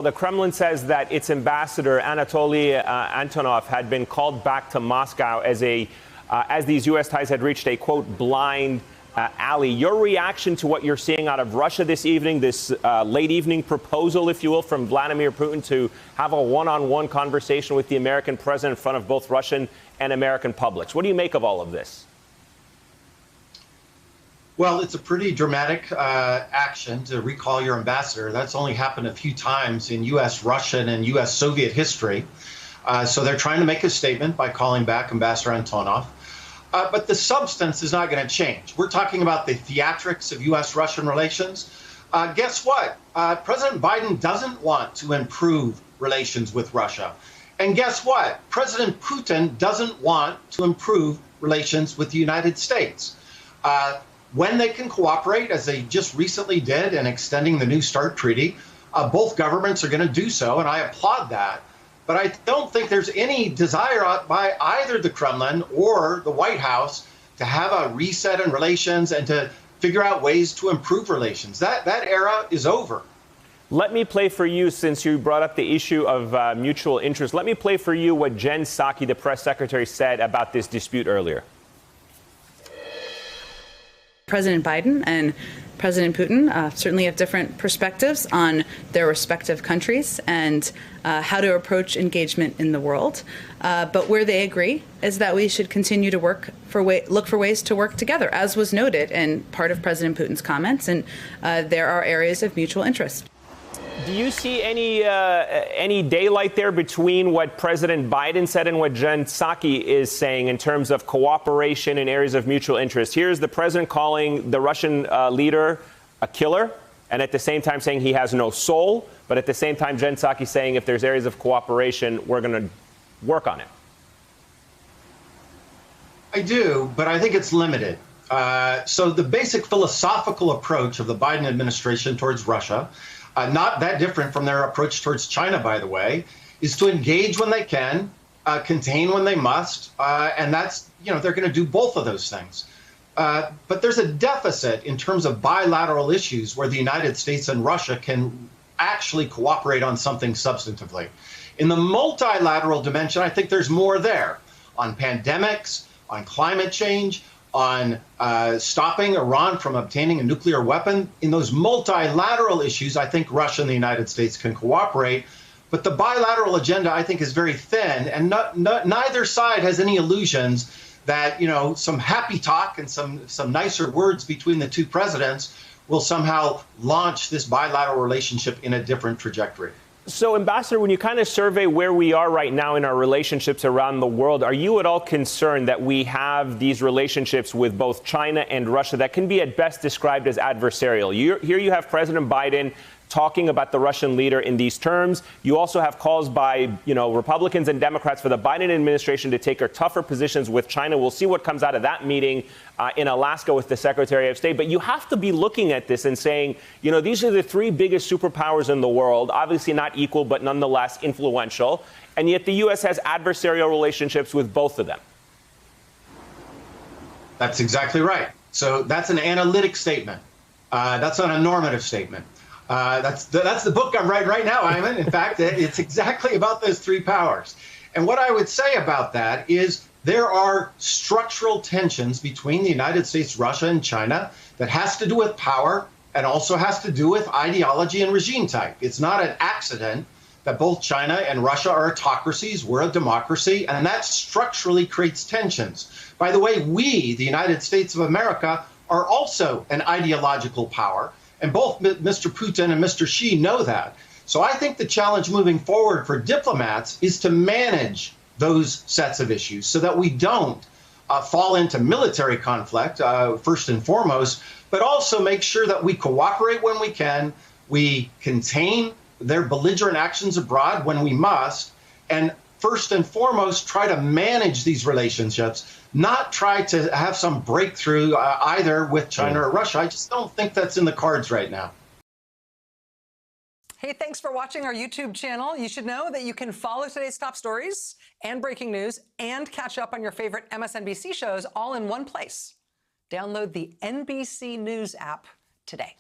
The Kremlin says that its ambassador, Anatoly Antonov, had been called back to Moscow as these U.S. ties had reached a, quote, blind alley. Your reaction to what you're seeing out of Russia this evening, this late evening proposal, if you will, from Vladimir Putin to have a one-on-one conversation with the American president in front of both Russian and American publics. What do you make of all of this? Well, it's a pretty dramatic action to recall your ambassador. That's only happened a few times in U.S., Russian, and U.S. Soviet history. So they're trying to make a statement by calling back Ambassador Antonov. But the substance is not going to change. We're talking about the theatrics of U.S.-Russian relations. Guess what? President Biden doesn't want to improve relations with Russia. And guess what? President Putin doesn't want to improve relations with the United States. When they can cooperate, as they just recently did in extending the New START treaty, both governments are going to do so, and I applaud that. But I don't think there's any desire by either the Kremlin or the White House to have a reset in relations and to figure out ways to improve relations. That era is over. Let me play for you, since you brought up the issue of mutual interest, let me play for you what Jen Psaki, the press secretary, said about this dispute earlier. President Biden and President Putin certainly have different perspectives on their respective countries and how to approach engagement in the world. But where they agree is that we should continue to look for ways to work together, as was noted in part of President Putin's comments. And there are areas of mutual interest. Do you see any daylight there between what President Biden said and what Jen Psaki is saying in terms of cooperation in areas of mutual interest? Here's the president calling the Russian leader a killer, and at the same time saying he has no soul. But at the same time, Jen Psaki saying if there's areas of cooperation, we're going to work on it. I do, but I think it's limited. So the basic philosophical approach of the Biden administration towards Russia, not that different from their approach towards China, by the way, is to engage when they can, contain when they must, and that's, they're going to do both of those things. But there's a deficit in terms of bilateral issues where the United States and Russia can actually cooperate on something substantively. In the multilateral dimension, I think there's more there on pandemics, on climate change, on stopping Iran from obtaining a nuclear weapon. In those multilateral issues, I think Russia and the United States can cooperate. But the bilateral agenda, I think, is very thin, and neither side has any illusions that, some happy talk and some nicer words between the two presidents will somehow launch this bilateral relationship in a different trajectory. So, Ambassador, when you kind of survey where we are right now in our relationships around the world, are you at all concerned that we have these relationships with both China and Russia that can be at best described as adversarial? Here you have President Biden talking about the Russian leader in these terms. You also have calls by, Republicans and Democrats for the Biden administration to take tougher positions with China. We'll see what comes out of that meeting in Alaska with the Secretary of State. But you have to be looking at this and saying, these are the three biggest superpowers in the world, obviously not equal, but nonetheless influential. And yet the U.S. has adversarial relationships with both of them. That's exactly right. So that's an analytic statement. That's not a normative statement. That's the book I'm writing right now, Ayman. In fact, it's exactly about those three powers. And what I would say about that is there are structural tensions between the United States, Russia, and China that has to do with power and also has to do with ideology and regime type. It's not an accident that both China and Russia are autocracies. We're a democracy, and that structurally creates tensions. By the way, we, the United States of America, are also an ideological power. And both Mr. Putin and Mr. Xi know that. So I think the challenge moving forward for diplomats is to manage those sets of issues so that we don't fall into military conflict, first and foremost, but also make sure that we cooperate when we can, we contain their belligerent actions abroad when we must, and first and foremost, try to manage these relationships, not try to have some breakthrough either with China or Russia. I just don't think that's in the cards right now. Hey, thanks for watching our YouTube channel. You should know that you can follow today's top stories and breaking news and catch up on your favorite MSNBC shows all in one place. Download the NBC News app today.